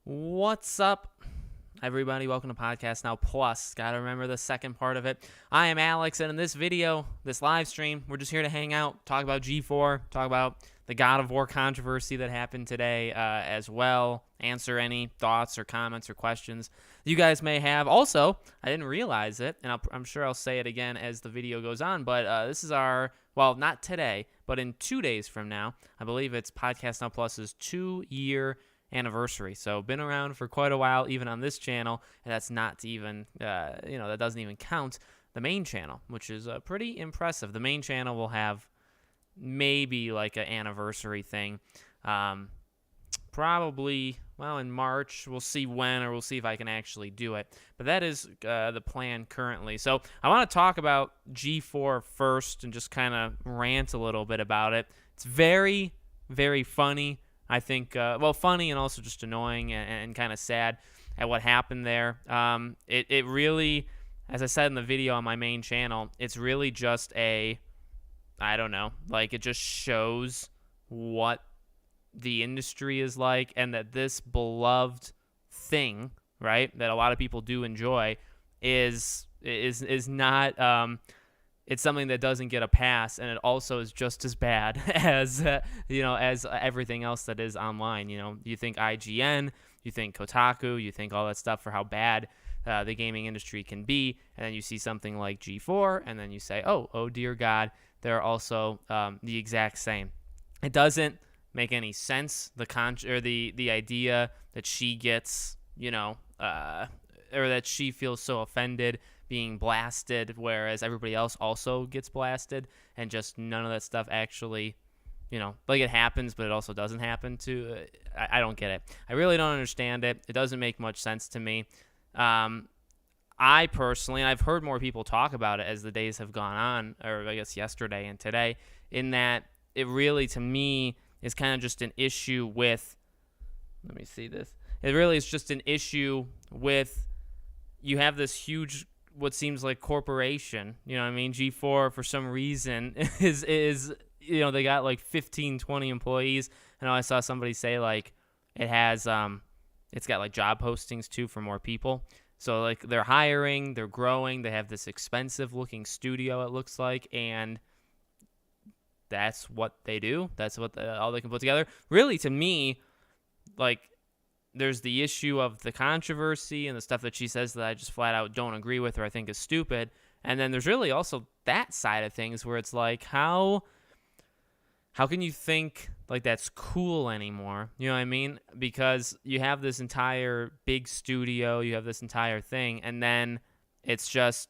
What's up, everybody? Welcome to Podcast Now Plus. Gotta remember the second part of it. I am Alex, and in this video, this live stream, we're just here to hang out, talk about G4, talk about the God of War controversy that happened today as well, answer any thoughts or comments or questions you guys may have. Also, I didn't realize it, and I'm sure I'll say it again as the video goes on, but this is our, well, not today, but in 2 days from now, I believe it's Podcast Now Plus's 2-year anniversary. So been around for quite a while, even on this channel, and that's not even, that doesn't even count the main channel, which is pretty impressive. The main channel will have maybe like an anniversary thing, probably, well, in March. We'll see when, or we'll see if I can actually do it, but that is the plan currently. So I want to talk about G4 first and just kind of rant a little bit about it. It's very, very funny. I think, funny and also just annoying and kind of sad at what happened there. It really, as I said in the video on my main channel, it's really just I don't know, like it just shows what the industry is like, and that this beloved thing, right, that a lot of people do enjoy is not, it's something that doesn't get a pass, and it also is just as bad as as everything else that is online. You think IGN, you think Kotaku, you think all that stuff for how bad the gaming industry can be, and then you see something like G4, and then you say, oh dear God, they're also the exact same. It doesn't make any sense. The idea that she gets, or that she feels so offended being blasted, whereas everybody else also gets blasted, and just none of that stuff actually, like it happens, but it also doesn't happen to. I don't get it. I really don't understand it. It doesn't make much sense to me. I personally, and I've heard more people talk about it as the days have gone on, or I guess yesterday and today, in that it really, to me, is kind of just an issue with, let me see this. It really is just an issue with, you have this huge, what seems like corporation, G4 for some reason is they got like 15, 20 employees. I know I saw somebody say like it has it's got like job postings too for more people. So like they're hiring, they're growing, they have this expensive looking studio, it looks like, and that's what they do. That's what all they can put together. Really, to me, like, there's the issue of the controversy and the stuff that she says that I just flat out don't agree with or I think is stupid. And then there's really also that side of things where it's like, how can you think like that's cool anymore? You know what I mean? Because you have this entire big studio, you have this entire thing, and then it's just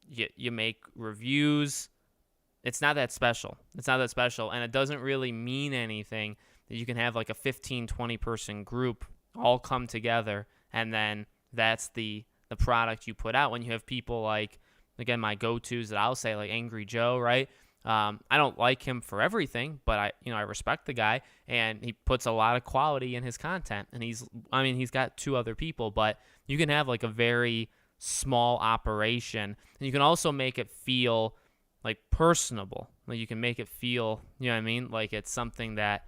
you make reviews. It's not that special. And it doesn't really mean anything that you can have like a 15, 20 person group all come together, and then that's the product you put out. When you have people like, again, my go-tos that I'll say, like Angry Joe, right? I don't like him for everything, but I respect the guy, and he puts a lot of quality in his content, and he's got 2 other people, but you can have like a very small operation, and you can also make it feel like personable. Like you can make it feel, like it's something that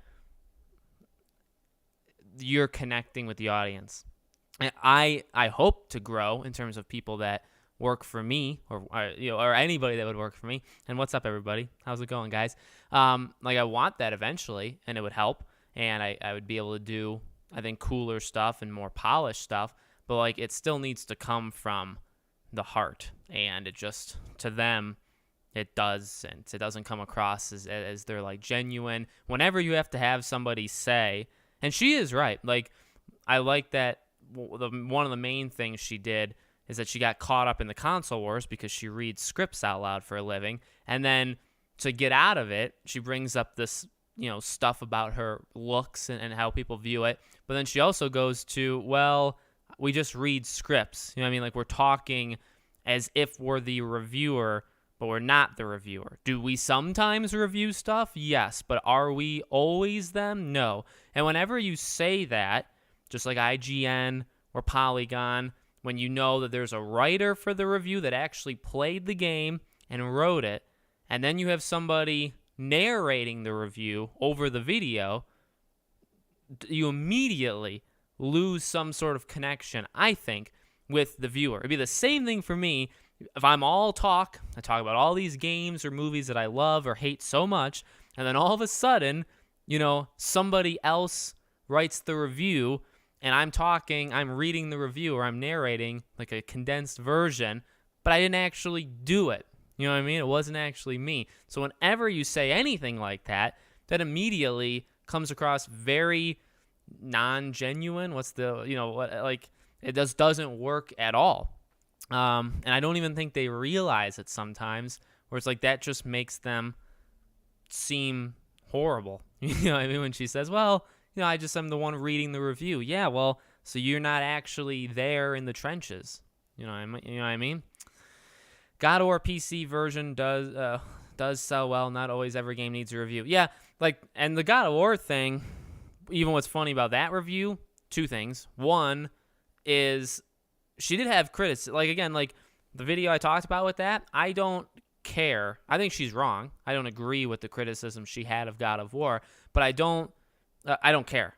you're connecting with the audience. And I hope to grow in terms of people that work for me, or anybody that would work for me. And what's up, everybody? How's it going, guys? Like I want that eventually, and it would help, and I would be able to do, I think, cooler stuff and more polished stuff. But like it still needs to come from the heart, and it just, to them, it doesn't. It doesn't come across as they're like genuine. Whenever you have to have somebody say, and she is right. Like I like that one of the main things she did is that she got caught up in the console wars because she reads scripts out loud for a living, and then to get out of it, she brings up this stuff about her looks and how people view it. But then she also goes to, well, we just read scripts. Like we're talking as if we're the reviewer, but we're not the reviewer. Do we sometimes review stuff? Yes. But are we always them? No. And whenever you say that, just like IGN or Polygon, when you know that there's a writer for the review that actually played the game and wrote it, and then you have somebody narrating the review over the video, you immediately lose some sort of connection, I think, with the viewer. It'd be the same thing for me if I'm all talk. I talk about all these games or movies that I love or hate so much, and then all of a sudden, somebody else writes the review, and I'm reading the review, or I'm narrating like a condensed version, but I didn't actually do it. You know what I mean? It wasn't actually me. So whenever you say anything like that, that immediately comes across very non-genuine. It just doesn't work at all. And I don't even think they realize it sometimes, where it's like that just makes them seem horrible. You know what I mean? When she says, well, I'm the one reading the review. Yeah, well, so you're not actually there in the trenches. You know what I mean? God of War PC version does sell well. Not always every game needs a review. Yeah, and the God of War thing, even what's funny about that review, two things. One is she did have criticism. The video I talked about with that, I don't care. I think she's wrong. I don't agree with the criticism she had of God of War, but I don't care.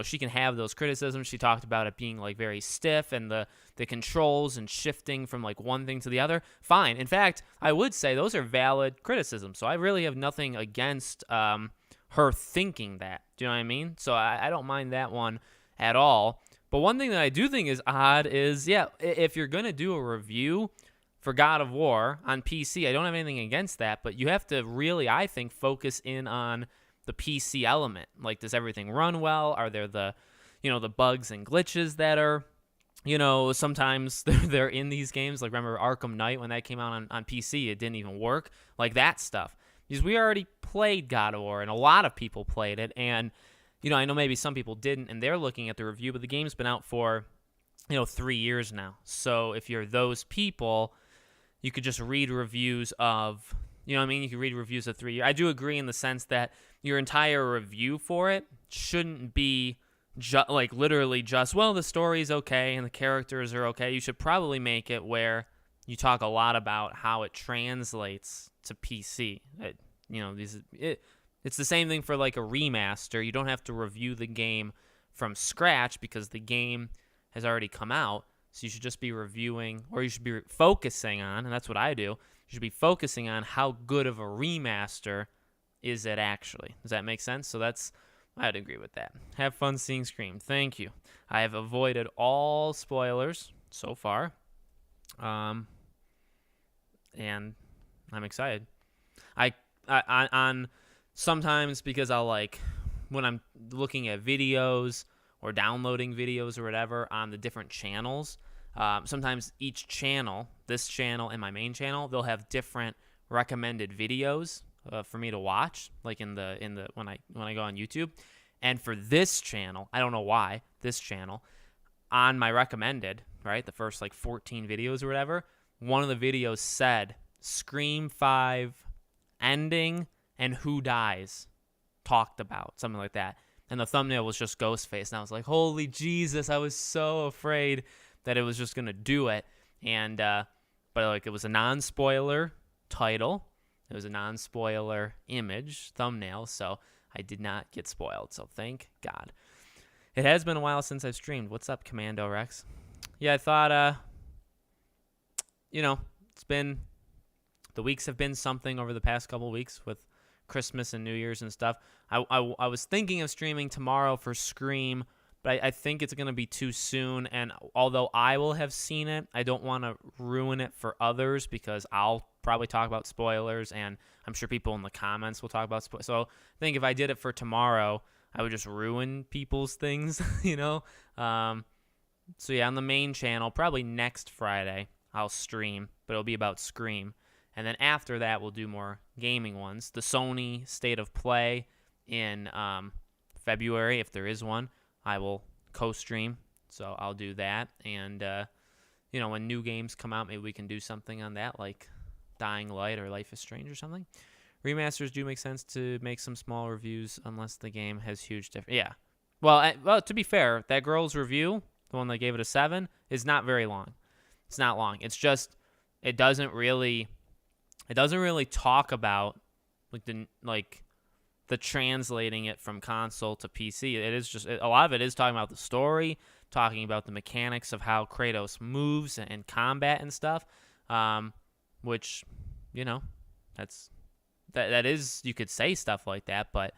She can have those criticisms. She talked about it being very stiff and the controls and shifting from one thing to the other. Fine. In fact, I would say those are valid criticisms. So I really have nothing against her thinking that. Do you know what I mean? So I don't mind that one at all. But one thing that I do think is odd is, if you're going to do a review for God of War on PC, I don't have anything against that, but you have to really, I think, focus in on the PC element. Does everything run well? Are there the bugs and glitches that are, sometimes they're in these games? Remember Arkham Knight, when that came out on PC, it didn't even work. That stuff. Because we already played God of War, and a lot of people played it, and, I know maybe some people didn't, and they're looking at the review, but the game's been out for, 3 years now. So if you're those people, you could just read reviews of, you could read reviews of 3 years. I do agree in the sense that your entire review for it shouldn't be literally just, well, the story's okay and the characters are okay. You should probably make it where you talk a lot about how it translates to PC. It's the same thing for a remaster. You don't have to review the game from scratch because the game has already come out. So you should just be reviewing, or you should be focusing on, and that's what I do, you should be focusing on how good of a remaster is it actually. Does that make sense? So I'd agree with that. Have fun seeing Scream. Thank you. I have avoided all spoilers so far. And I'm excited. On sometimes, because I'll when I'm looking at videos or downloading videos or whatever on the different channels, sometimes each channel, this channel and my main channel, they'll have different recommended videos for me to watch, when I go on YouTube. And for this channel, I don't know why, this channel, on my recommended, right, the first 14 videos or whatever, one of the videos said Scream 5 ending and who dies talked about, something like that. And the thumbnail was just Ghostface, and I was like, holy Jesus, I was so afraid that it was just going to do it. And but it was a non-spoiler title. It was a non-spoiler image, thumbnail, so I did not get spoiled. So thank God. It has been a while since I've streamed. What's up, Commando Rex? Yeah, I thought, the weeks have been something over the past couple weeks with Christmas and New Year's and stuff. I was thinking of streaming tomorrow for Scream, but I think it's going to be too soon. And although I will have seen it, I don't want to ruin it for others because I'll probably talk about spoilers, and I'm sure people in the comments will talk about spoilers. So I think if I did it for tomorrow, I would just ruin people's things, So yeah, on the main channel, probably next Friday, I'll stream, but it'll be about Scream. And then after that, we'll do more gaming ones. The Sony State of Play in February, if there is one, I will co-stream. So I'll do that. And, when new games come out, maybe we can do something on that, like Dying Light or Life is Strange or something. Remasters do make sense to make some small reviews unless the game has huge difference. Yeah. Well, to be fair, that girl's review, the one that gave it a 7, is not very long. It's not long. It's just it doesn't really talk about the translating it from console to PC. It is just a lot of it is talking about the story, talking about the mechanics of how Kratos moves and combat and stuff, which, that is, you could say stuff like that, but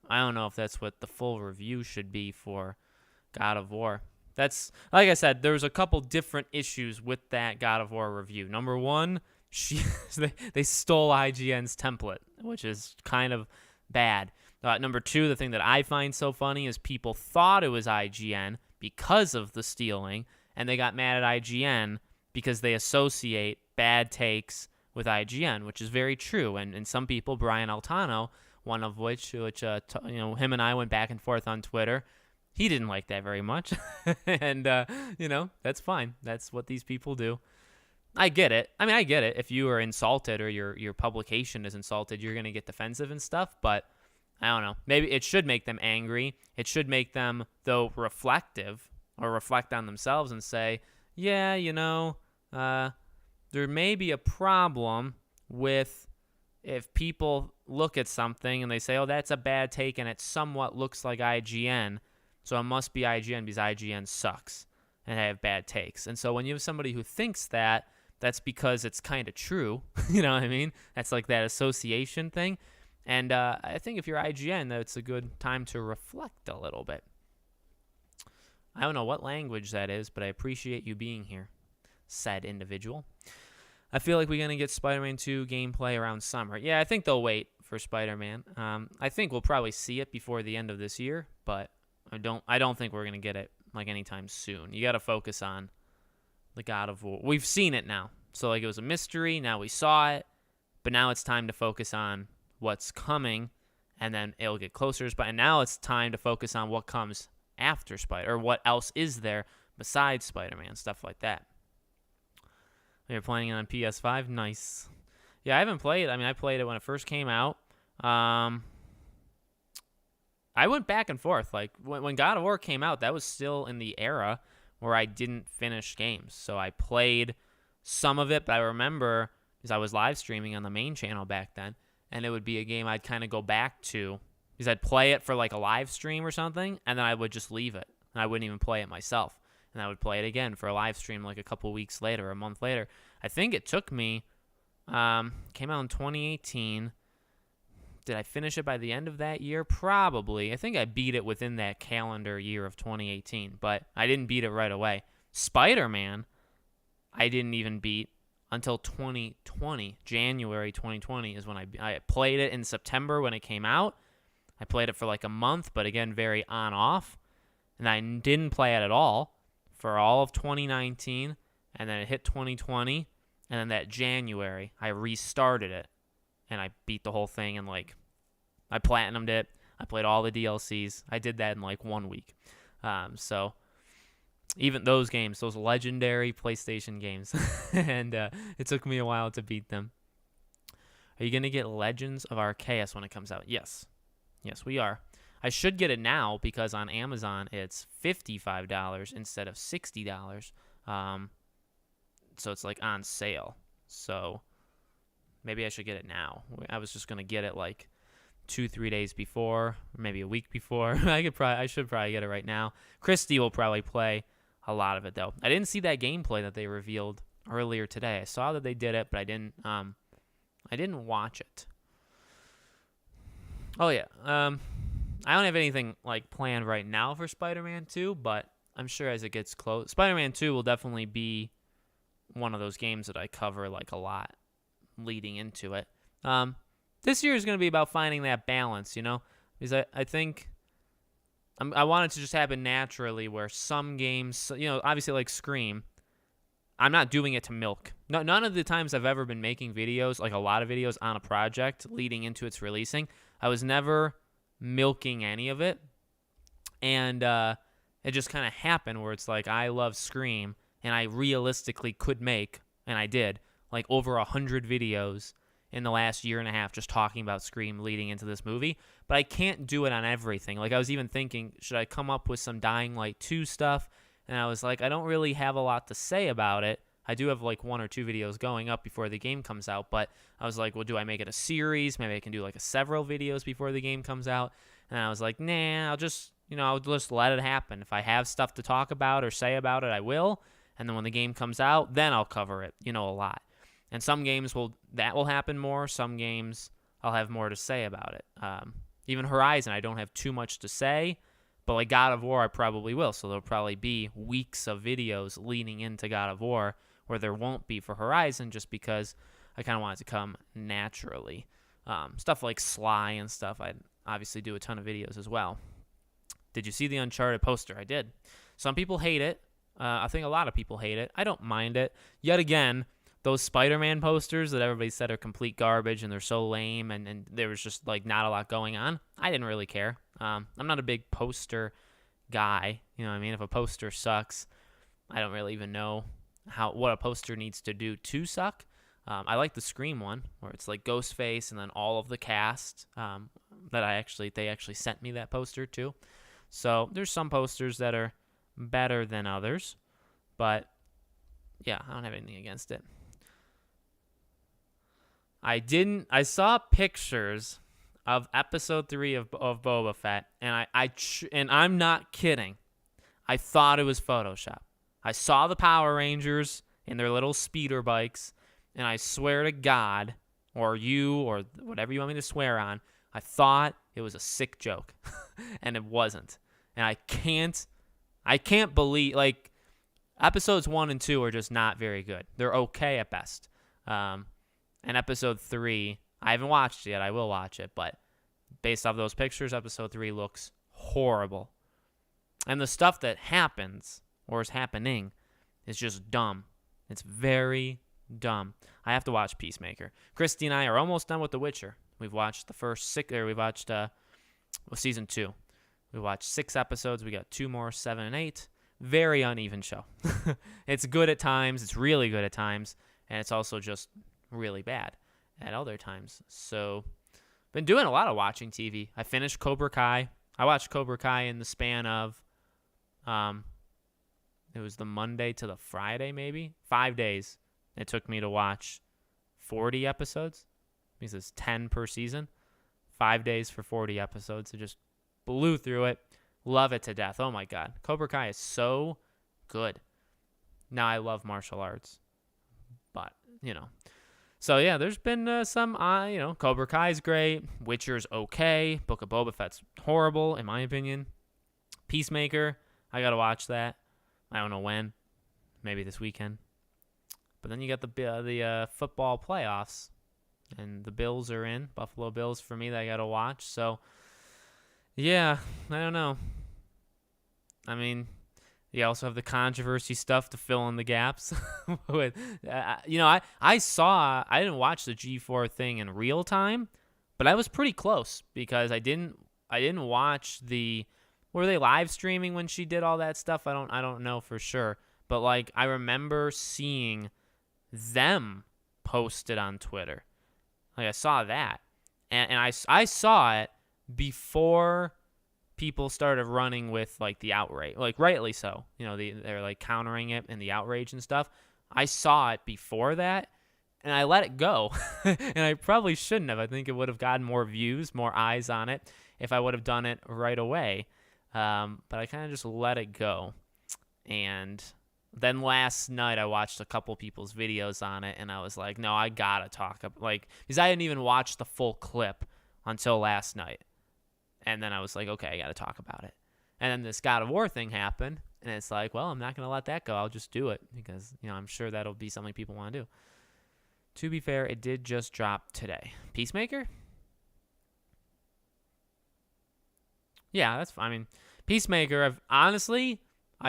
I don't know if that's what the full review should be for God of War. That's, like I said, there's a couple different issues with that God of War review. Number one, they stole IGN's template, which is kind of bad. Number two, the thing that I find so funny is people thought it was IGN because of the stealing, and they got mad at IGN because they associate bad takes with IGN, which is very true. And some people, Brian Altano, one of which him and I went back and forth on Twitter, he didn't like that very much. And, that's fine. That's what these people do. I get it. I mean, I get it. If you are insulted or your publication is insulted, you're going to get defensive and stuff. But I don't know. Maybe it should make them angry. It should make them, though, reflective or reflect on themselves and say, yeah, there may be a problem with if people look at something and they say, oh, that's a bad take and it somewhat looks like IGN. So it must be IGN because IGN sucks and I have bad takes. And so when you have somebody who thinks that, that's because it's kind of true. You know what I mean? That's like that association thing. And I think if you're IGN, that's a good time to reflect a little bit. I don't know what language that is, but I appreciate you being here, said individual. I feel like we're going to get Spider-Man 2 gameplay around summer. Yeah, I think they'll wait for Spider-Man. I think we'll probably see it before the end of this year, but I don't think we're going to get it like anytime soon. You got to focus on the God of War. We've seen it now. So like it was a mystery, now we saw it, but now it's time to focus on what's coming, and then it'll get closer. And now it's time to focus on what comes after Spider, or what else is there besides Spider-Man, stuff like that. You're playing it on PS5? Nice. Yeah, I haven't played it. I mean, I played it when it first came out. I went back and forth. Like, when God of War came out, that was still in the era where I didn't finish games. So I played some of it, but I remember, because I was live streaming on the main channel back then, and it would be a game I'd kind of go back to, because I'd play it for like a live stream or something, and then I would just leave it, and I wouldn't even play it myself. And I would play it again for a live stream like a couple weeks later, a month later. I think it took me, came out in 2018. Did I finish it by the end of that year? Probably. I think I beat it within that calendar year of 2018, but I didn't beat it right away. Spider-Man, I didn't even beat until 2020. January 2020 is when I played it in September when it came out. I played it for like a month, but again, very on-off. And I didn't play it at all for all of 2019, and then it hit 2020, and then that January, I restarted it. And I beat the whole thing, and like I platinumed it. I played all the DLCs. I did that in like 1 week. So even those games, those legendary PlayStation games, and it took me a while to beat them. Are you going to get Legends of Arceus when it comes out? Yes. Yes, we are. I should get it now because on Amazon it's $55 instead of $60. So it's like on sale. So maybe I should get it now. I was just going to get it like 2-3 days before, or maybe a week before. I should probably get it right now. Christy will probably play a lot of it though. I didn't see that gameplay that they revealed earlier today. I saw that they did it, but I didn't watch it. Oh yeah. I don't have anything like planned right now for Spider-Man 2, but I'm sure as it gets close, Spider-Man 2 will definitely be one of those games that I cover like a lot leading into it. This year is going to be about finding that balance, because I think I want it to just happen naturally where some games, obviously like Scream, I'm not doing it to milk. None of the times I've ever been making videos, like a lot of videos on a project leading into its releasing, I was never milking any of it. And it just kind of happened where it's like I love Scream and I realistically could make, and I did, like over 100 videos in the last year and a half just talking about Scream leading into this movie. But I can't do it on everything. Like I was even thinking, should I come up with some Dying Light 2 stuff? And I was like, I don't really have a lot to say about it, I do have like 1 or 2 videos going up before the game comes out, but I was like, well, do I make it a series? Maybe I can do like several videos before the game comes out. And I was like, nah, I'll just let it happen. If I have stuff to talk about or say about it, I will. And then when the game comes out, then I'll cover it, a lot. And some games that will happen more. Some games I'll have more to say about it. Even Horizon, I don't have too much to say, but like God of War, I probably will. So there'll probably be weeks of videos leading into God of War where there won't be for Horizon, just because I kind of want it to come naturally. Stuff like Sly and stuff, I obviously do a ton of videos as well. Did you see the Uncharted poster? I did. Some people hate it. I think a lot of people hate it. I don't mind it. Yet again, those Spider-Man posters that everybody said are complete garbage and they're so lame and there was just like not a lot going on, I didn't really care. I'm not a big poster guy. You know what I mean? If a poster sucks, I don't really even know what a poster needs to do to suck. I like the Scream one where it's like Ghostface and then all of the cast they actually sent me that poster too. So there's some posters that are better than others, but yeah, I don't have anything against it. I saw pictures of episode 3 of Boba Fett, and and I'm not kidding. I thought it was Photoshop. I saw the Power Rangers in their little speeder bikes, and I swear to God, or you, or whatever you want me to swear on, I thought it was a sick joke, and it wasn't. And I can't believe, like, episodes 1 and 2 are just not very good. They're okay at best. And episode 3, I haven't watched it yet. I will watch it, but based off those pictures, episode 3 looks horrible. And the stuff that happens, or is happening, is just dumb. It's very dumb. I have to watch Peacemaker. Christy and I are almost done with The Witcher. We've watched the first 6, or we've watched season 2. We watched 6 episodes. We got 2 more, 7 and 8. Very uneven show. It's good at times. It's really good at times. And it's also just really bad at other times. So, been doing a lot of watching TV. I finished Cobra Kai. I watched Cobra Kai in the span of, it was the Monday to the Friday, maybe 5 days. It took me to watch 40 episodes. Because it's 10 per season. 5 days for 40 episodes. I just blew through it. Love it to death. Oh my God. Cobra Kai is so good. Now I love martial arts. But, So yeah, there's been some, Cobra Kai's great. Witcher's okay. Book of Boba Fett's horrible, in my opinion. Peacemaker, I got to watch that. I don't know when. Maybe this weekend. But then you got the football playoffs. And the Bills are in. Buffalo Bills for me that I got to watch. So, yeah, I don't know. I mean, you also have the controversy stuff to fill in the gaps. I didn't watch the G4 thing in real time, but I was pretty close because I didn't watch were they live streaming when she did all that stuff? I don't know for sure, but like I remember seeing them post it on Twitter. Like I saw that, and I saw it before people started running with like the outrage, like rightly so. They're like countering it and the outrage and stuff. I saw it before that, and I let it go. And I probably shouldn't have. I think it would have gotten more views, more eyes on it if I would have done it right away. But I kind of just let it go. And then last night I watched a couple people's videos on it, and I was like, no, I gotta talk because I didn't even watch the full clip until last night. And then I was like, okay, I got to talk about it. And then this God of War thing happened, and it's like, well, I'm not going to let that go. I'll just do it because, I'm sure that'll be something people want to do. To be fair, it did just drop today. Peacemaker? Yeah, that's fine. I mean, Peacemaker, I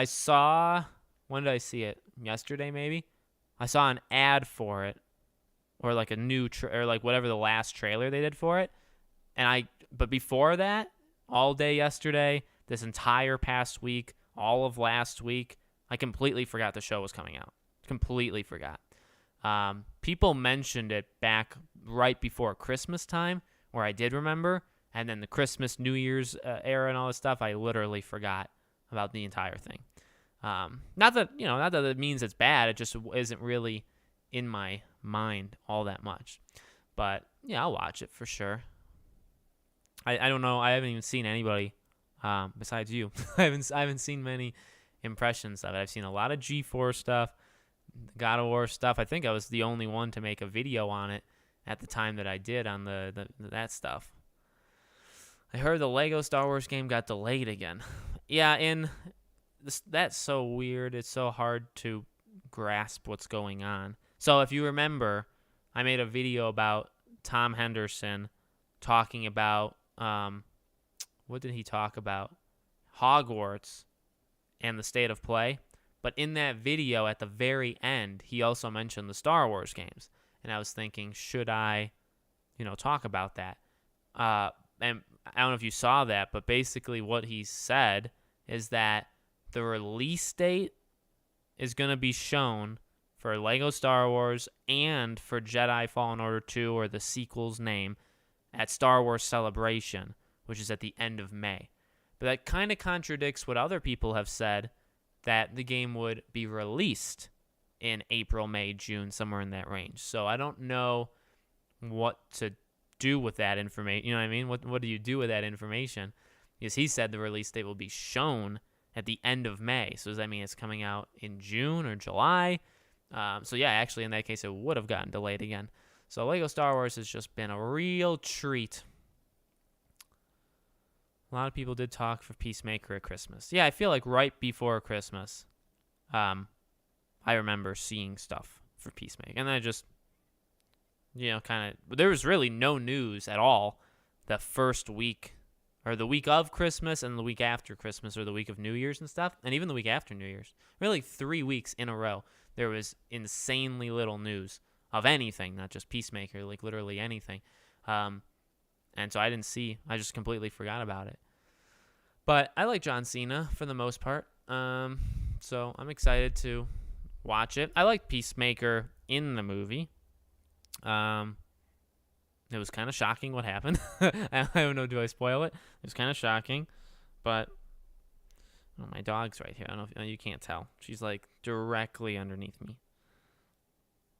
saw, when did I see it? Yesterday, maybe? I saw an ad for it, or like a new, or like whatever the last trailer they did for it. But before that, all day yesterday, this entire past week, all of last week, I completely forgot the show was coming out. Completely forgot. People mentioned it back right before Christmas time, where I did remember. And then the Christmas, New Year's era and all this stuff, I literally forgot about the entire thing. Not that it means it's bad. It just isn't really in my mind all that much. But yeah, I'll watch it for sure. I don't know. I haven't even seen anybody besides you. I haven't seen many impressions of it. I've seen a lot of G4 stuff, God of War stuff. I think I was the only one to make a video on it at the time that I did on that stuff. I heard the Lego Star Wars game got delayed again. Yeah, and that's so weird. It's so hard to grasp what's going on. So if you remember, I made a video about Tom Henderson talking about, what did he talk about? Hogwarts and the state of play. But in that video, at the very end, he also mentioned the Star Wars games. And I was thinking, should I, talk about that? And I don't know if you saw that, but basically what he said is that the release date is going to be shown for Lego Star Wars and for Jedi Fallen Order 2, or the sequel's name, at Star Wars Celebration, which is at the end of May. But that kind of contradicts what other people have said, that the game would be released in April, May, June, somewhere in that range. So I don't know what to do with that information. You know what I mean? What do you do with that information? Because he said the release date will be shown at the end of May. So does that mean it's coming out in June or July? So yeah, actually in that case it would have gotten delayed again. So Lego Star Wars has just been a real treat. A lot of people did talk for Peacemaker at Christmas. Yeah, I feel like right before Christmas, I remember seeing stuff for Peacemaker. And then I just, kind of, there was really no news at all the first week, or the week of Christmas and the week after Christmas, or the week of New Year's and stuff, and even the week after New Year's. Really 3 weeks in a row, there was insanely little news of anything, not just Peacemaker, like literally anything. And so I just completely forgot about it. But I like John Cena for the most part. So I'm excited to watch it. I like Peacemaker in the movie. It was kind of shocking what happened. I don't know, do I spoil it? It was kind of shocking. But my dog's right here. I don't know if you can't tell. She's like directly underneath me.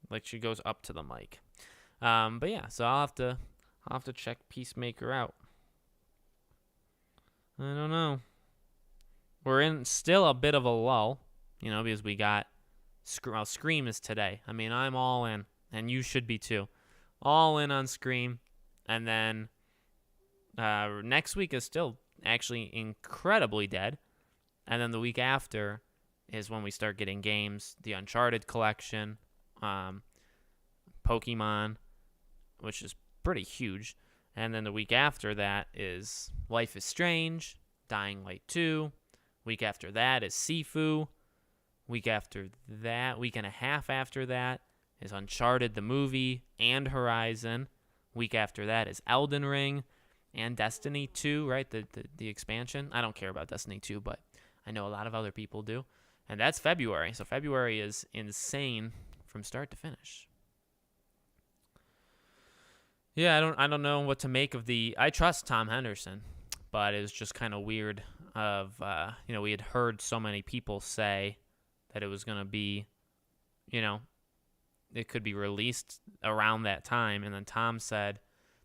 Like she goes up to the mic. But yeah, so I'll have to check Peacemaker out. I don't know. We're in still a bit of a lull, because we got Scream is today. I mean, I'm all in, and you should be too. All in on Scream, and then next week is still actually incredibly dead, and then the week after is when we start getting games, the Uncharted collection, Pokemon, which is pretty huge. And then the week after that is Life is Strange, Dying Light 2. Week after that is Sifu. Week after that, week and a half after that, is Uncharted the movie and Horizon. Week after that is Elden Ring and Destiny 2, right? The expansion. I don't care about Destiny 2, but I know a lot of other people do. And that's February. So February is insane from start to finish. Yeah, I don't know what to make of I trust Tom Henderson, but it was just kind of weird we had heard so many people say that it was going to be, it could be released around that time, and then Tom said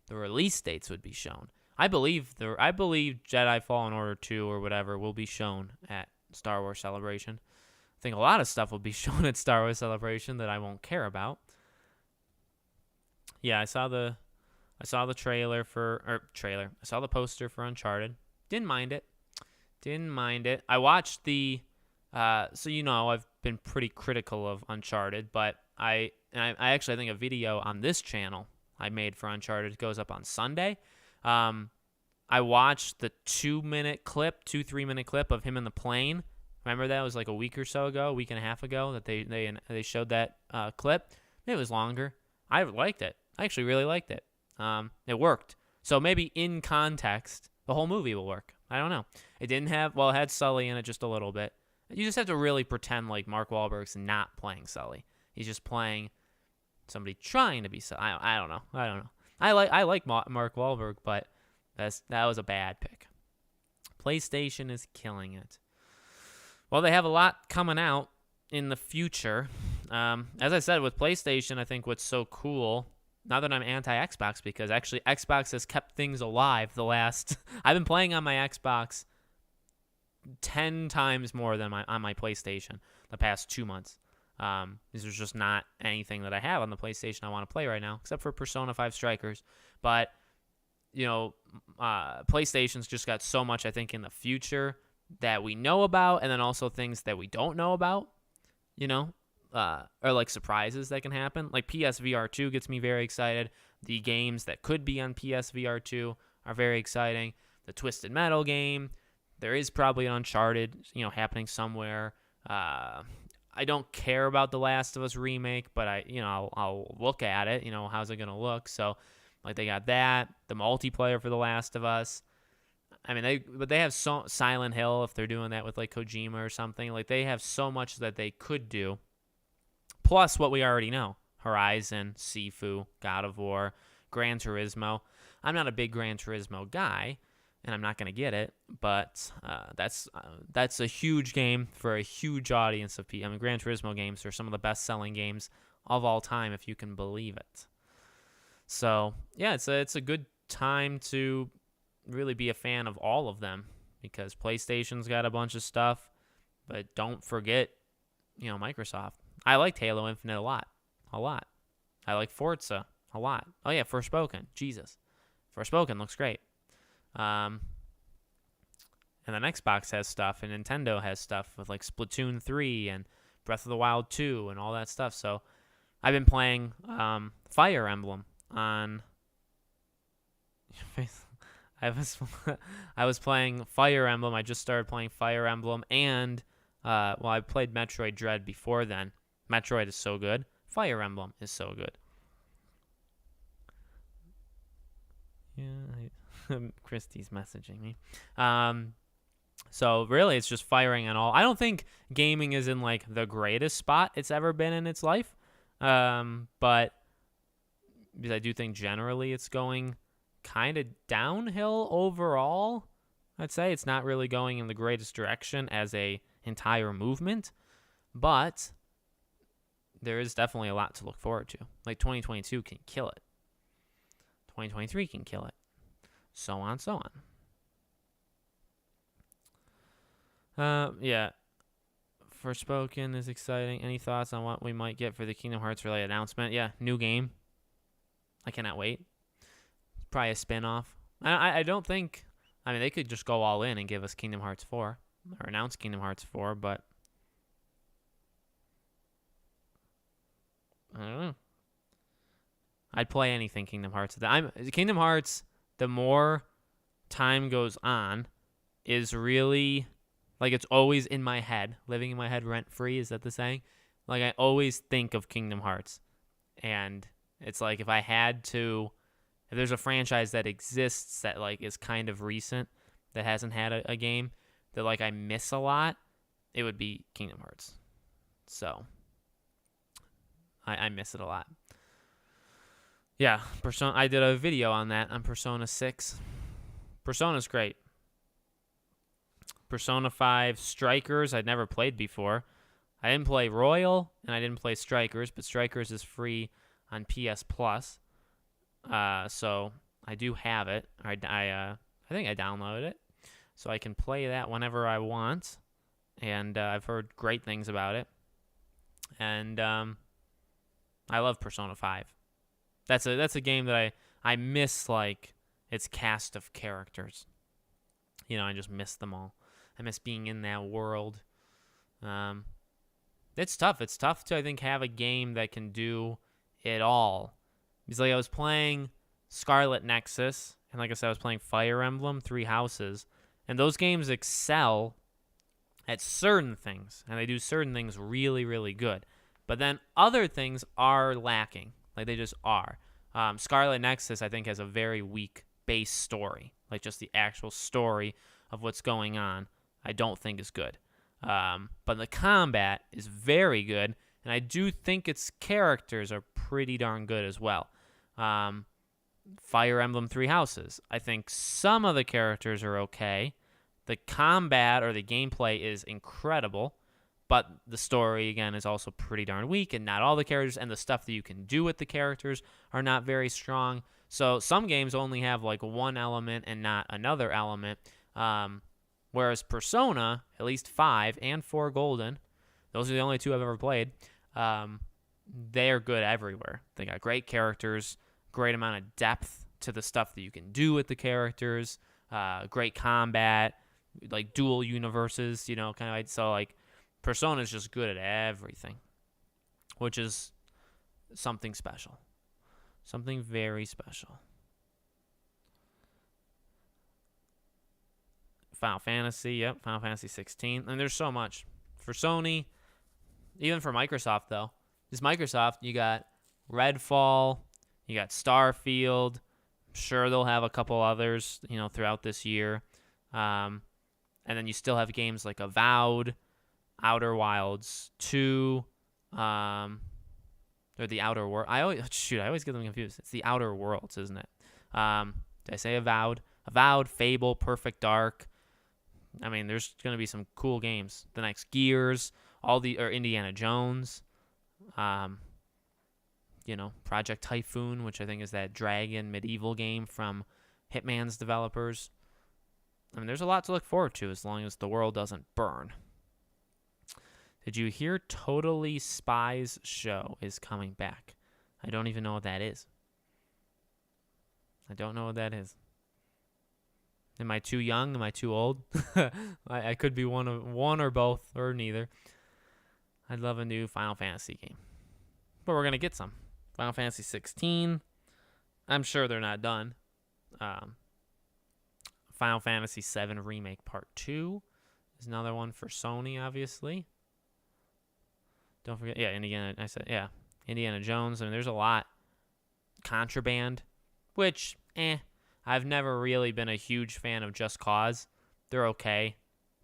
the release dates would be shown. I believe Jedi Fallen Order 2 or whatever will be shown at Star Wars Celebration. I think a lot of stuff will be shown at Star Wars Celebration that I won't care about. Yeah, I saw the trailer I saw the poster for Uncharted. Didn't mind it. I watched I've been pretty critical of Uncharted, but I actually think a video on this channel I made for Uncharted goes up on Sunday. I watched the 2-3-minute clip of him in the plane. Remember that? It was like a week and a half ago that they showed that clip. It was longer. I liked it. I actually really liked it. It worked. So maybe in context, the whole movie will work. I don't know. It had Sully in it just a little bit. You just have to really pretend like Mark Wahlberg's not playing Sully. He's just playing somebody trying to be Sully. I don't know. I like Mark Wahlberg, but that was a bad pick. PlayStation is killing it. Well, they have a lot coming out in the future. As I said, with PlayStation, I think what's so cool, not that I'm anti-Xbox, because actually Xbox has kept things alive the last... I've been playing on my Xbox 10 times more than on my PlayStation the past 2 months. There's just not anything that I have on the PlayStation I want to play right now, except for Persona 5 Strikers. But, PlayStation's just got so much, I think, in the future that we know about, and then also things that we don't know about, or like surprises that can happen. Like PSVR 2 gets me very excited. The games that could be on PSVR 2 are very exciting. The Twisted Metal game, there is probably an Uncharted, happening somewhere. I don't care about the Last of Us remake, but I'll look at it. How's it gonna look? So, like, they got that, the multiplayer for the Last of Us. I mean, they have Silent Hill, if they're doing that with like Kojima or something. Like, they have so much that they could do. Plus what we already know: Horizon, Sifu, God of War, Gran Turismo. I'm not a big Gran Turismo guy, and I'm not going to get it, but that's a huge game for a huge audience of people. I mean, Gran Turismo games are some of the best-selling games of all time, if you can believe it. So, yeah, it's a good time to really be a fan of all of them, because PlayStation's got a bunch of stuff, but don't forget, Microsoft. I liked Halo Infinite a lot. I like Forza a lot. Oh, yeah, Forspoken. Jesus. Forspoken looks great. And then Xbox has stuff, and Nintendo has stuff with like Splatoon 3 and Breath of the Wild 2 and all that stuff. So I've been playing Fire Emblem on... I was playing Fire Emblem. I just started playing Fire Emblem, and I played Metroid Dread before then. Metroid is so good. Fire Emblem is so good. Yeah, Christy's messaging me. So really, it's just firing on all. I don't think gaming is in like the greatest spot it's ever been in its life, but because I do think generally it's going kind of downhill overall. I'd say it's not really going in the greatest direction as a entire movement, but there is definitely a lot to look forward to. Like 2022 can kill it. 2023 can kill it. So on, so on. Yeah. Forspoken is exciting. Any thoughts on what we might get for the Kingdom Hearts related announcement? Yeah, new game. I cannot wait. Probably a spin-off. I don't think... I mean, they could just go all in and give us Kingdom Hearts 4. Or announce Kingdom Hearts 4, but... I don't know. I'd play anything Kingdom Hearts. Kingdom Hearts, the more time goes on, is really... Like, it's always in my head. Living in my head rent-free, is that the saying? Like, I always think of Kingdom Hearts. And it's like, if I had to... If there's a franchise that exists that, like, is kind of recent, that hasn't had a game, that, like, I miss a lot, it would be Kingdom Hearts. So, I miss it a lot. Yeah, I did a video on that, on Persona 6. Persona's great. Persona 5 Strikers, I'd never played before. I didn't play Royal, and I didn't play Strikers, but Strikers is free on PS Plus. So I do have it. I think I downloaded it, so I can play that whenever I want. And I've heard great things about it. And I love Persona 5. That's a game that I miss, like, its cast of characters. I just miss them all. I miss being in that world. It's tough. It's tough to, I think, have a game that can do it all. Because, like, I was playing Scarlet Nexus, and like I said, I was playing Fire Emblem, Three Houses, and those games excel at certain things, and they do certain things really, really good. But then other things are lacking. Like, they just are. Scarlet Nexus, I think, has a very weak base story. Like, just the actual story of what's going on, I don't think is good. But the combat is very good, and I do think its characters are pretty darn good as well. Fire Emblem Three Houses, I think some of the characters are okay, The combat or the gameplay is incredible, but the story, again, is also pretty darn weak, and not all the characters and the stuff that you can do with the characters are not very strong. So some games only have like one element and not another element, whereas Persona, at least 5 and 4 Golden, those are the only two I've ever played, they're good everywhere. They got great characters, great amount of depth to the stuff that you can do with the characters, great combat, like dual universes, kind of like, so like Persona is just good at everything, which is something special, something very special. Final Fantasy 16, and there's so much for Sony, even for Microsoft though. This Microsoft, you got Redfall, you got Starfield. I'm sure they'll have a couple others, throughout this year. And then you still have games like Avowed, Outer Wilds 2, or the Outer World. I always get them confused. It's the Outer Worlds, isn't it? Did I say Avowed? Avowed, Fable, Perfect Dark. I mean, there's going to be some cool games. The next Gears, Indiana Jones, Project Typhoon, which I think is that dragon medieval game from Hitman's developers. I mean, there's a lot to look forward to as long as the world doesn't burn. Did you hear Totally Spies show is coming back? I don't even know what that is. I don't know what that is. Am I too young? Am I too old? I could be one or both or neither. I'd love a new Final Fantasy game. But we're going to get some. Final Fantasy 16. I'm sure they're not done. Final Fantasy 7 Remake Part 2 is another one for Sony, obviously. Don't forget, Indiana Jones. I mean, there's a lot. Contraband, which, I've never really been a huge fan of Just Cause. They're okay.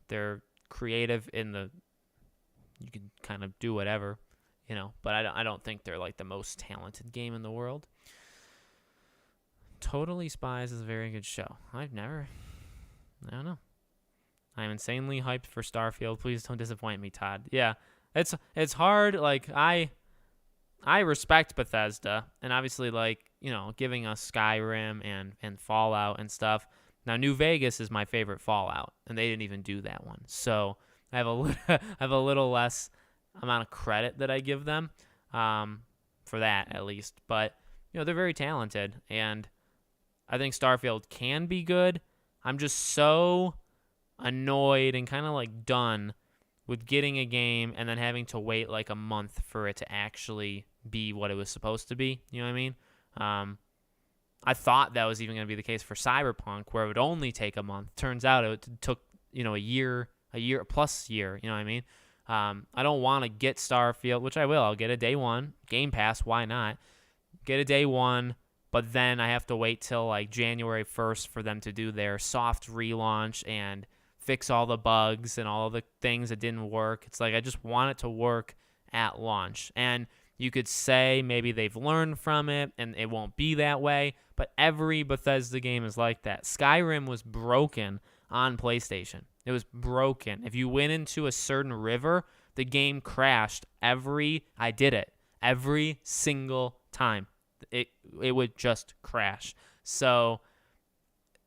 They're creative you can kind of do whatever, but I don't think they're like the most talented game in the world. Totally Spies is a very good show. I don't know. I'm insanely hyped for Starfield. Please don't disappoint me, Todd. Yeah, it's hard. Like, I respect Bethesda, and obviously, giving us Skyrim and Fallout and stuff. Now, New Vegas is my favorite Fallout, and they didn't even do that one. So I have a little less amount of credit that I give them for that, at least. But, they're very talented, and I think Starfield can be good. I'm just so annoyed and kind of done with getting a game and then having to wait a month for it to actually be what it was supposed to be. You know what I mean? I thought that was even going to be the case for Cyberpunk, where it would only take a month. Turns out it took, a year plus year. You know what I mean? I don't want to get Starfield, which I will. I'll get a day one. Game Pass, why not? Get a day one, but then I have to wait till January 1st for them to do their soft relaunch and fix all the bugs and all the things that didn't work. It's I just want it to work at launch. And you could say maybe they've learned from it and it won't be that way, but every Bethesda game is like that. Skyrim was broken on PlayStation. It was broken. If you went into a certain river, the game crashed every single time. It would just crash. So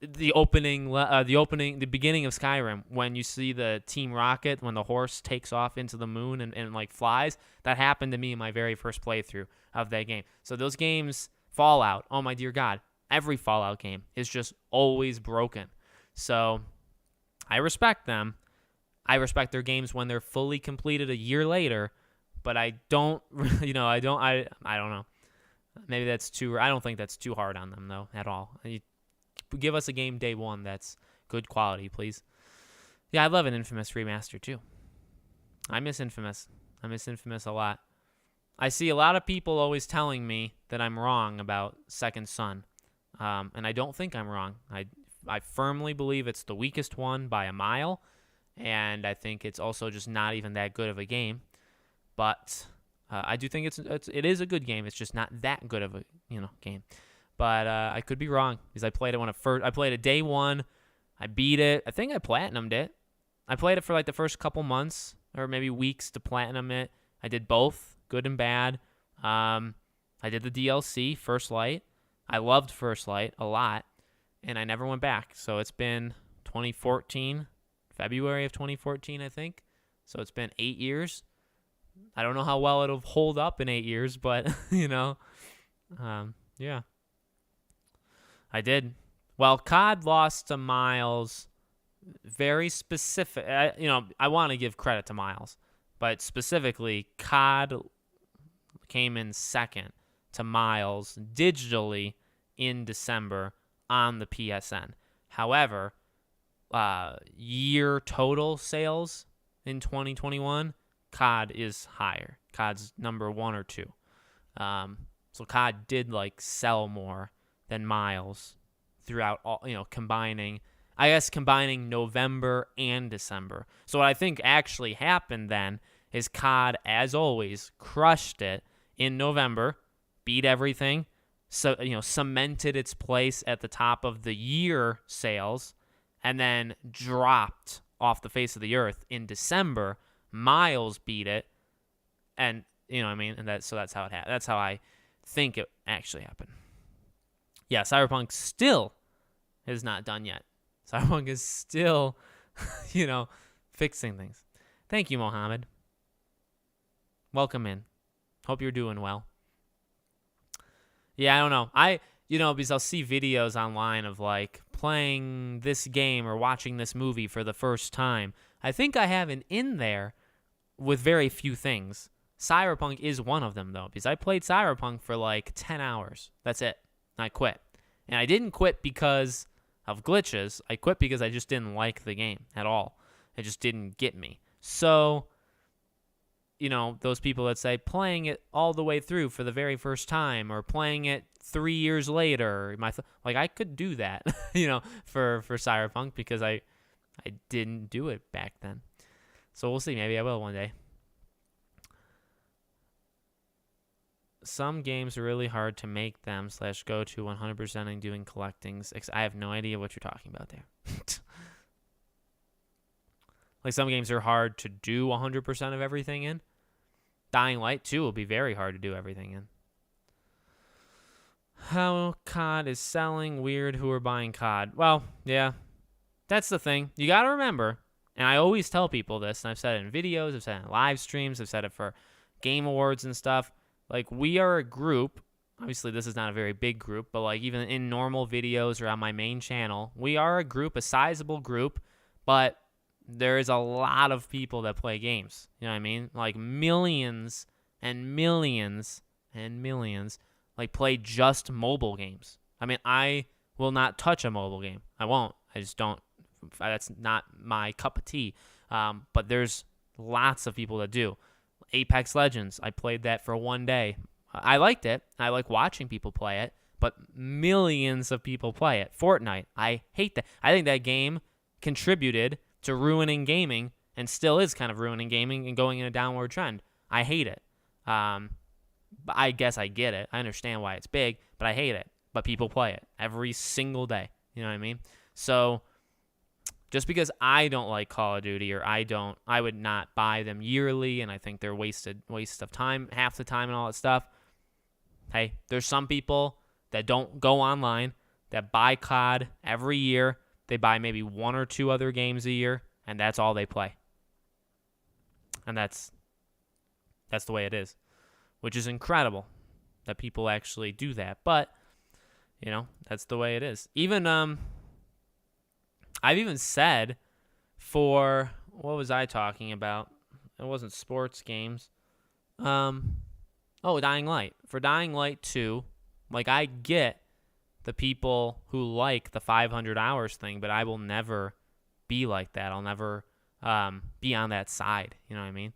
the beginning of Skyrim, when you see the Team Rocket, when the horse takes off into the moon and flies, that happened to me in my very first playthrough of that game. So those games, Fallout, oh my dear God, every Fallout game is just always broken. So I respect them. I respect their games when they're fully completed a year later, but I don't, I don't know. Maybe that's I don't think that's too hard on them though, at all. Give us a game day one that's good quality, please. Yeah, I love an Infamous remaster too. I miss Infamous a lot. I see a lot of people always telling me that I'm wrong about Second Son, and I don't think I'm wrong. I firmly believe it's the weakest one by a mile, and I think it's also just not even that good of a game. But I do think it is a good game. It's just not that good of a game. But I could be wrong because I played it I played it day one. I beat it. I think I platinumed it. I played it for like the first couple months or maybe weeks to platinum it. I did both, good and bad. I did the DLC, First Light. I loved First Light a lot, and I never went back. So it's been 2014, February of 2014, I think. So it's been 8 years. I don't know how well it'll hold up in 8 years, but, yeah. I did. Well, COD lost to Miles. Very specific. I want to give credit to Miles, but specifically, COD came in second to Miles digitally in December on the PSN. However, year total sales in 2021, COD is higher. COD's number 1 or 2. So COD did sell more than Miles throughout all, combining November and December. So what I think actually happened then is COD, as always, crushed it in November, beat everything, so cemented its place at the top of the year sales, and then dropped off the face of the earth in December. Miles beat it, and and that's how it happened. That's how I think it actually happened. Yeah, Cyberpunk still is not done yet. Cyberpunk is still, fixing things. Thank you, Mohammed. Welcome in. Hope you're doing well. Yeah, I don't know. Because I'll see videos online of playing this game or watching this movie for the first time. I think I have an in there with very few things. Cyberpunk is one of them, though, because I played Cyberpunk for 10 hours. That's it. I quit. And I didn't quit because of glitches. I quit because I just didn't like the game at all. It just didn't get me. So, those people that say playing it all the way through for the very first time or playing it 3 years later, I could do that, for Cyberpunk because I didn't do it back then. So we'll see. Maybe I will one day. Some games are really hard to make them / go to 100% and doing collectings. I have no idea what you're talking about there. Some games are hard to do 100% of everything in. Dying Light 2 will be very hard to do everything in. How COD is selling, weird who are buying COD. Well, yeah, that's the thing. You got to remember, and I always tell people this, and I've said it in videos, I've said it in live streams, I've said it for Game Awards and stuff. We are a group. Obviously, this is not a very big group, but even in normal videos or on my main channel, we are a group, a sizable group, but there is a lot of people that play games. You know what I mean? Millions and millions and millions play just mobile games. I will not touch a mobile game. I won't. I just don't. That's not my cup of tea. But there's lots of people that do. Apex Legends, I played that for one day. I liked it. I like watching people play it, but millions of people play it. Fortnite, I hate that. I think that game contributed to ruining gaming and still is kind of ruining gaming and going in a downward trend. I hate it. But I guess I get it. I understand why it's big, but I hate it. But people play it every single day. You know what I mean? So just because I don't like Call of Duty or I would not buy them yearly, and I think they're waste of time half the time and all that stuff. Hey, there's some people that don't go online that buy COD every year. They buy maybe 1 or 2 other games a year, and that's all they play. And that's the way it is, which is incredible that people actually do that. But, that's the way it is. Even I've even said for, what was I talking about? It wasn't sports games. Dying Light. For Dying Light 2, I get the people who like the 500 hours thing, but I will never be like that. I'll never be on that side. You know what I mean?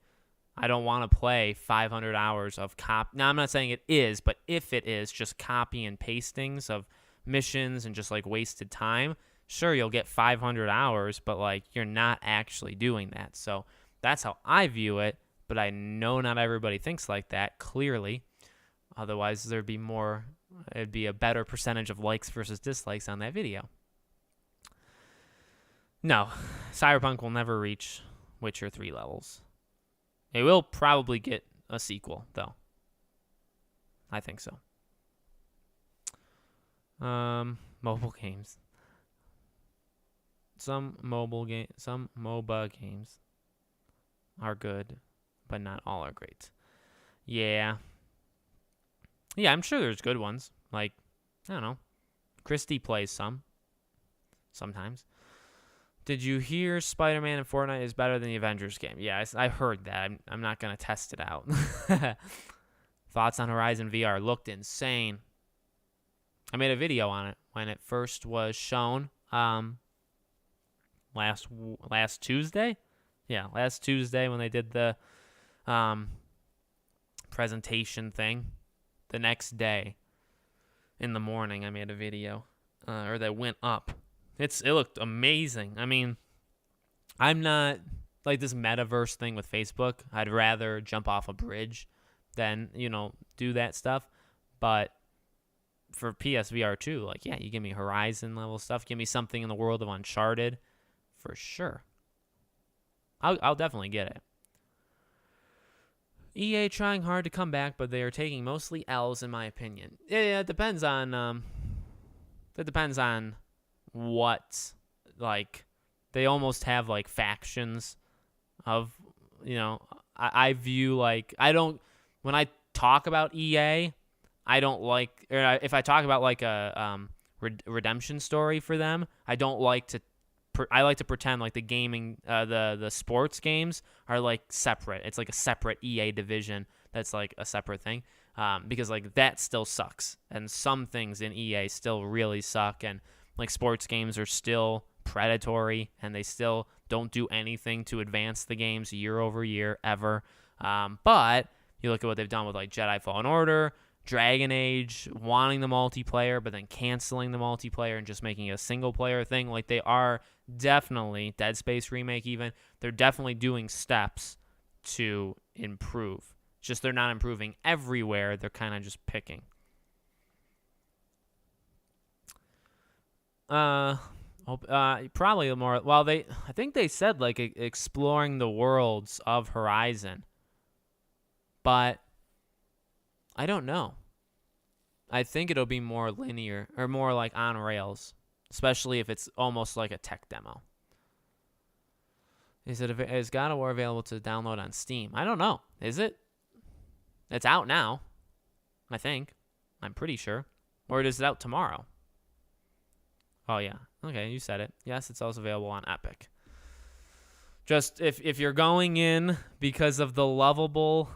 I don't want to play 500 hours of Now, I'm not saying it is, but if it is just copy and pastings of missions and just wasted time, sure, you'll get 500 hours, but you're not actually doing that. So that's how I view it, but I know not everybody thinks like that, clearly. Otherwise, it'd be a better percentage of likes versus dislikes on that video. No, Cyberpunk will never reach Witcher 3 levels. It will probably get a sequel, though. I think so. Mobile games. Some MOBA games are good, but not all are great. Yeah. Yeah, I'm sure there's good ones. Like, I don't know. Christy plays sometimes. Did you hear Spider-Man in Fortnite is better than the Avengers game? Yeah, I heard that. I'm not going to test it out. Thoughts on Horizon VR? Looked insane. I made a video on it when it first was shown last Tuesday. Yeah, last Tuesday when they did the presentation thing. The next day in the morning, I made a video or that went up. It looked amazing. I mean, I'm not like this metaverse thing with Facebook. I'd rather jump off a bridge than, do that stuff. But for PSVR 2, like, yeah, you give me Horizon level stuff. Give me something in the world of Uncharted for sure. I'll definitely get it. EA trying hard to come back, but they are taking mostly L's in my opinion. Yeah, it depends on what, like, they almost have like factions of, I view like, when I talk about EA, I don't like, or if I talk about like a redemption story for them, I like to pretend like the gaming, the sports games are like separate. It's like a separate EA division that's like a separate thing, because like that still sucks, and some things in EA still really suck, and like sports games are still predatory, and they still don't do anything to advance the games year over year ever. But you look at what they've done with like Jedi Fallen Order, Dragon Age, wanting the multiplayer, but then canceling the multiplayer and just making it a single player thing. Like they are definitely, Dead Space remake even, they're definitely doing steps to improve. It's just they're not improving everywhere. They're kind of just picking. Probably more. Well, I think they said like exploring the worlds of Horizon, but I don't know. I think it'll be more linear or more like on rails, especially if it's almost like a tech demo. Is God of War available to download on Steam? I don't know. Is it? It's out now, I think. I'm pretty sure. Or is it out tomorrow? Oh, yeah. Okay, you said it. Yes, it's also available on Epic. Just if you're going in because of the lovable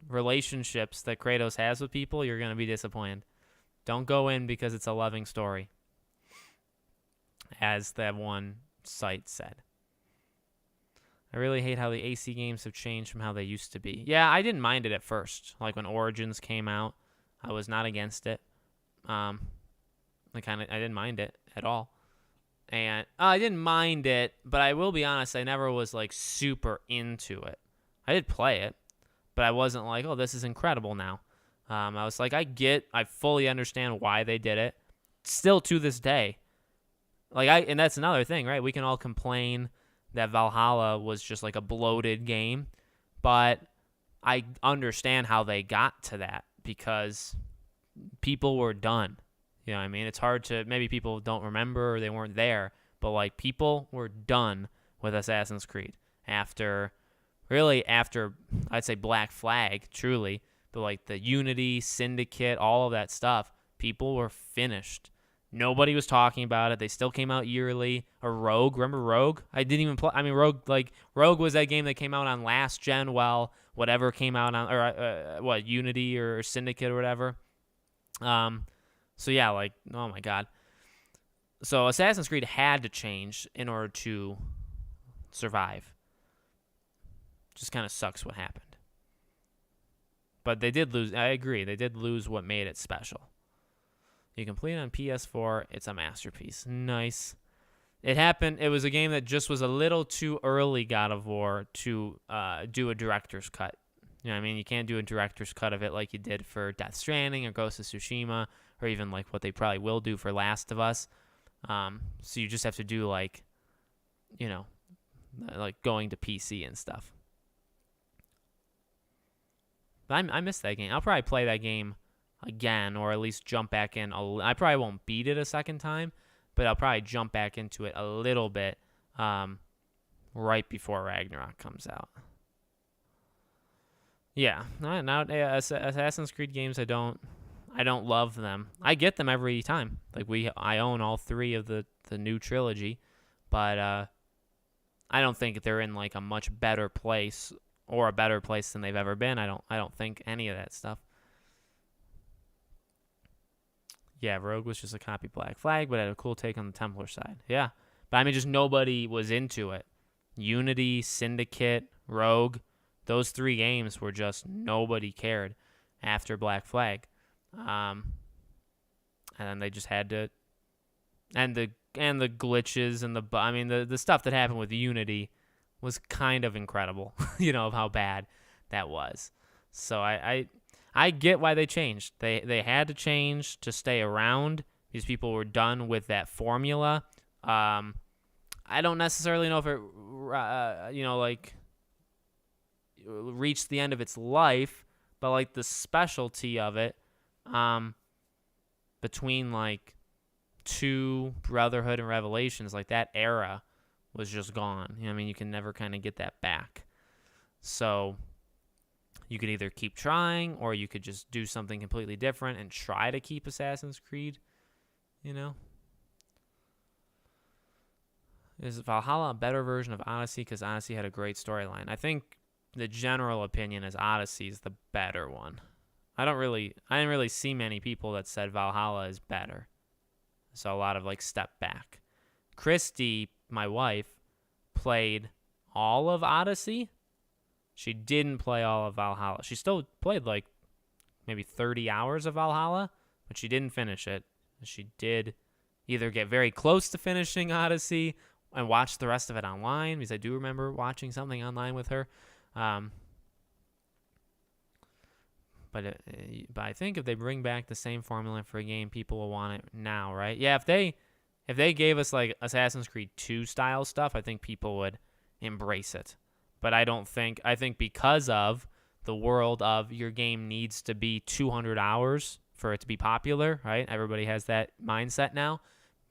relationships that Kratos has with people, you're going to be disappointed. Don't go in because it's a loving story, as that one site said. I really hate how the AC games have changed from how they used to be. Yeah, I didn't mind it at first. Like when Origins came out, I was not against it. I didn't mind it at all. And I didn't mind it, but I will be honest, I never was like super into it. I did play it, but I wasn't like, oh, this is incredible now. I was like, I fully understand why they did it. Still to this day. And that's another thing, right? We can all complain that Valhalla was just like a bloated game, but I understand how they got to that because people were done. You know what I mean? It's hard to, maybe people don't remember or they weren't there, but like people were done with Assassin's Creed after, I'd say Black Flag, truly, but like the Unity, Syndicate, all of that stuff, people were finished. Nobody was talking about it. They still came out yearly. Or Rogue, remember Rogue? I didn't even play. I mean, Rogue was that game that came out on last gen. Well, whatever came out on, or Unity or Syndicate or whatever. So yeah, like, oh my god. So Assassin's Creed had to change in order to survive. Just kind of sucks what happened. But they did lose. I agree. They did lose what made it special. You complete it on PS4. It's a masterpiece. Nice. It happened. It was a game that just was a little too early, God of War, to do a director's cut. You know what I mean? You can't do a director's cut of it like you did for Death Stranding or Ghost of Tsushima, or even like what they probably will do for Last of Us. So you just have to do like, you know, like going to PC and stuff. But I miss that game. I'll probably play that game again, or at least jump back in. I probably won't beat it a second time, but I'll probably jump back into it a little bit right before Ragnarok comes out. Yeah, now Assassin's Creed games, I don't love them. I get them every time. Like I own all 3 of the new trilogy, but I don't think they're in like a much better place or a better place than they've ever been. I don't think any of that stuff. Yeah, Rogue was just a copy Black Flag, but had a cool take on the Templar side. Yeah, but I mean, just nobody was into it. Unity, Syndicate, Rogue, those 3 games were just nobody cared after Black Flag. And then they just had to, and the glitches and the stuff that happened with Unity was kind of incredible, of how bad that was. So I get why they changed. They had to change to stay around. These people were done with that formula. I don't necessarily know if it, like reached the end of its life, but like the specialty of it, between like 2 Brotherhood and Revelations, like that era was just gone. You can never kind of get that back. So you could either keep trying, or you could just do something completely different and try to keep Assassin's Creed, Is Valhalla a better version of Odyssey? Because Odyssey had a great storyline. I think the general opinion is Odyssey is the better one. I didn't really see many people that said Valhalla is better. So a lot of like step back. Christy, my wife, played all of Odyssey. She didn't play all of Valhalla. She still played like maybe 30 hours of Valhalla, but she didn't finish it. She did either get very close to finishing Odyssey and watch the rest of it online, because I do remember watching something online with her. But I think if they bring back the same formula for a game, people will want it now, right? Yeah, if they gave us like Assassin's Creed 2 style stuff, I think people would embrace it. But I think because of the world of your game needs to be 200 hours for it to be popular, right? Everybody has that mindset now.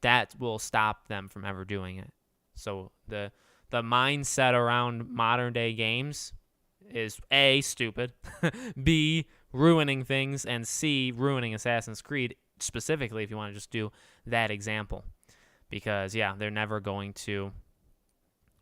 That will stop them from ever doing it. So the mindset around modern day games is A, stupid, B, ruining things, and C, ruining Assassin's Creed, specifically if you want to just do that example. Because, yeah, they're never going to...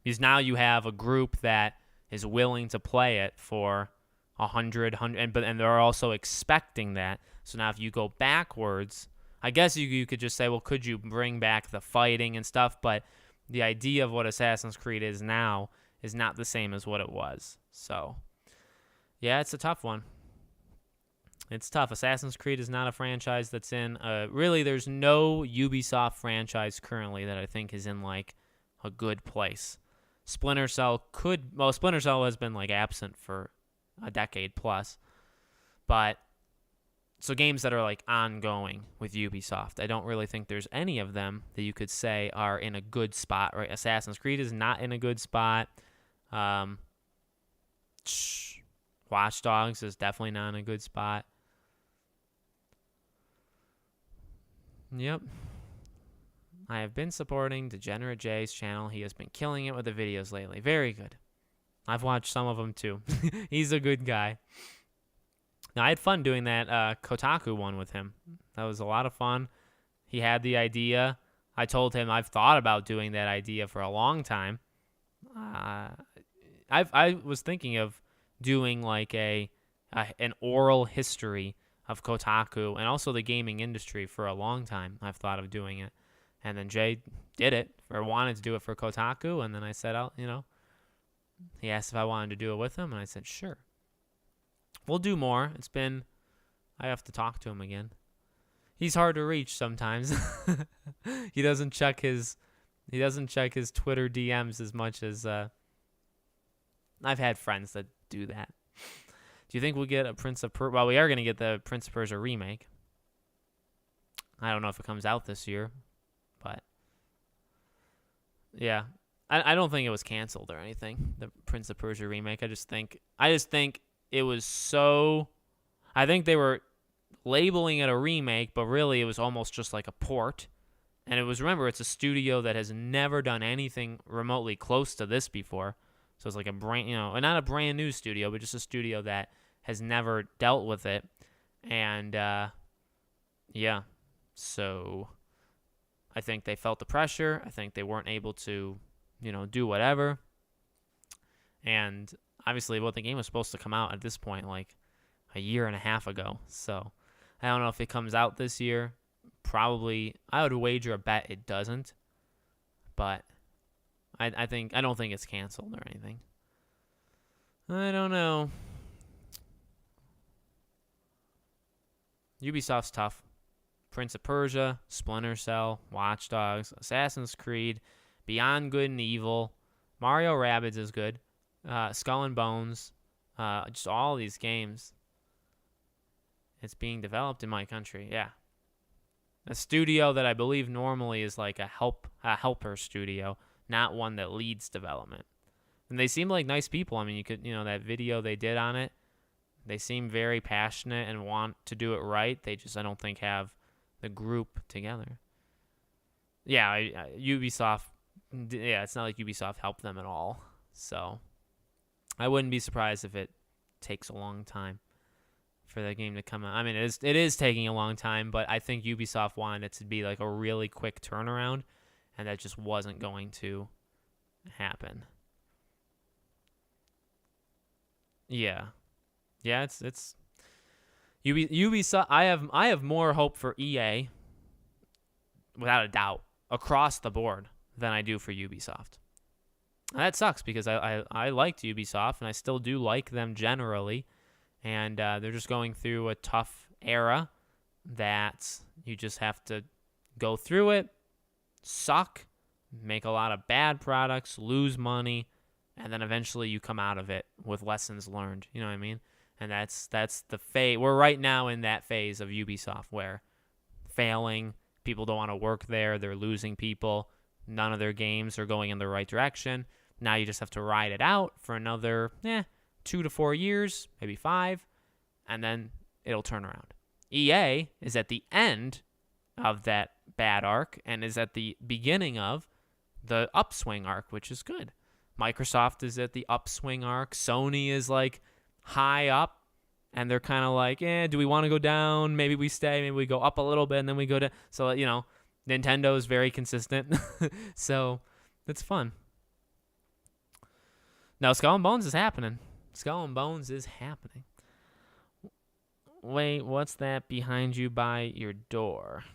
Because now you have a group that is willing to play it for 100, and they're also expecting that. So now if you go backwards, I guess you could just say, well, could you bring back the fighting and stuff? But the idea of what Assassin's Creed is now is not the same as what it was. So, yeah, it's a tough one. It's tough. Assassin's Creed is not a franchise that's in... really, there's no Ubisoft franchise currently that I think is in, like, a good place. Splinter Cell Splinter Cell has been, like, absent for a decade plus. But, so games that are, like, ongoing with Ubisoft, I don't really think there's any of them that you could say are in a good spot, right? Assassin's Creed is not in a good spot. Watch Dogs is definitely not in a good spot. Yep. I have been supporting Degenerate Jay's channel. He has been killing it with the videos lately. Very good. I've watched some of them too. He's a good guy. Now, I had fun doing that Kotaku one with him. That was a lot of fun. He had the idea. I told him I've thought about doing that idea for a long time. I was thinking of doing like an oral history of Kotaku and also the gaming industry for a long time. I've thought of doing it. And then Jay did it, or wanted to do it for Kotaku, and then I said, he asked if I wanted to do it with him, and I said, sure. We'll do more. I have to talk to him again. He's hard to reach sometimes. He doesn't check his Twitter DMs as much as I've had friends that do that. Do you think we'll get a Prince of Persia? Well, we are going to get the Prince of Persia remake. I don't know if it comes out this year, but Yeah. I don't think it was canceled or anything, the Prince of Persia remake. I just think it was so... I think they were labeling it a remake, but really it was almost just like a port. And it was, remember, it's a studio that has never done anything remotely close to this before. So it's like a brand, not a brand new studio, but just a studio that has never dealt with it. And, yeah. So I think they felt the pressure. I think they weren't able to, do whatever. And obviously, the game was supposed to come out at this point like a year and a half ago. So I don't know if it comes out this year. Probably, I would wager a bet it doesn't. But I don't think it's canceled or anything. I don't know. Ubisoft's tough. Prince of Persia, Splinter Cell, Watch Dogs, Assassin's Creed, Beyond Good and Evil, Mario Rabbids is good, Skull and Bones, just all these games. It's being developed in my country, yeah. A studio that I believe normally is like a helper studio, not one that leads development. And they seem like nice people. I mean, you could, that video they did on it, they seem very passionate and want to do it right. They just, I don't think, have the group together. Yeah, Ubisoft, yeah, it's not like Ubisoft helped them at all. So I wouldn't be surprised if it takes a long time for that game to come out. I mean, it is taking a long time, but I think Ubisoft wanted it to be like a really quick turnaround, and that just wasn't going to happen. Yeah, it's Ubisoft. I have more hope for EA, without a doubt, across the board than I do for Ubisoft. And that sucks because I liked Ubisoft, and I still do like them generally. And they're just going through a tough era that you just have to go through it, suck, make a lot of bad products, lose money, and then eventually you come out of it with lessons learned. You know what I mean? And that's the phase. We're right now in that phase of Ubisoft where failing, people don't want to work there, they're losing people, none of their games are going in the right direction. Now you just have to ride it out for another 2 to 4 years, maybe 5, and then it'll turn around. EA is at the end of that bad arc and is at the beginning of the upswing arc, which is good. Microsoft is at the upswing arc. Sony is like high up, and they're kind of like, do we want to go down? Maybe we stay, maybe we go up a little bit, and then we go down. So, Nintendo is very consistent. So, it's fun. No, Skull and Bones is happening. Skull and Bones is happening. Wait, what's that behind you by your door?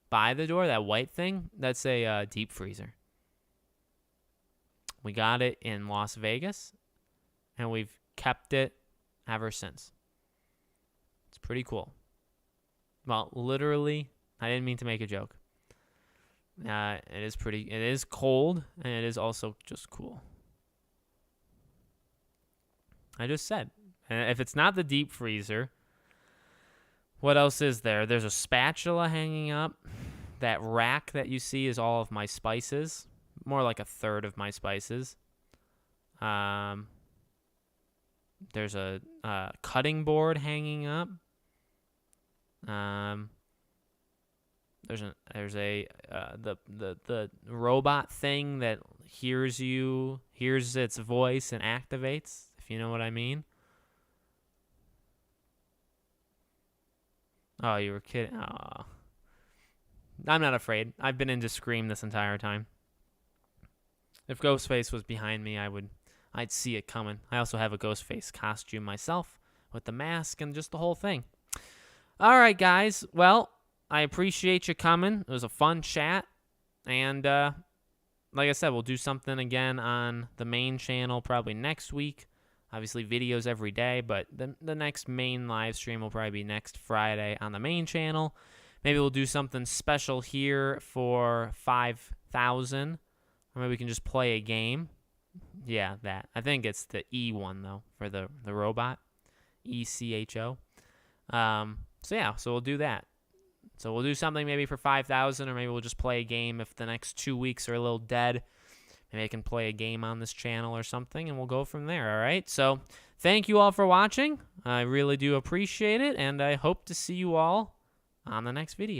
By the door, that white thing? That's a deep freezer. We got it in Las Vegas, and we've kept it ever since. It's pretty cool. Well, literally, I didn't mean to make a joke. It is cold, and it is also just cool. I just said. And if it's not the deep freezer, what else is there? There's a spatula hanging up. That rack that you see is all of my spices. More like a third of my spices. There's a cutting board hanging up. There's the robot thing that hears its voice and activates, if you know what I mean. Oh, you were kidding. Oh. I'm not afraid. I've been into Scream this entire time. If Ghostface was behind me, I'd see it coming. I also have a Ghostface costume myself with the mask and just the whole thing. All right, guys. Well, I appreciate you coming. It was a fun chat. And like I said, we'll do something again on the main channel probably next week. Obviously, videos every day, but the next main live stream will probably be next Friday on the main channel. Maybe we'll do something special here for 5,000. Or maybe we can just play a game. Yeah, that. I think it's the E one, though, for the robot. ECHO. So we'll do that. So we'll do something maybe for 5,000, or maybe we'll just play a game if the next 2 weeks are a little dead. Maybe I can play a game on this channel or something, and we'll go from there, all right? So thank you all for watching. I really do appreciate it, and I hope to see you all on the next video.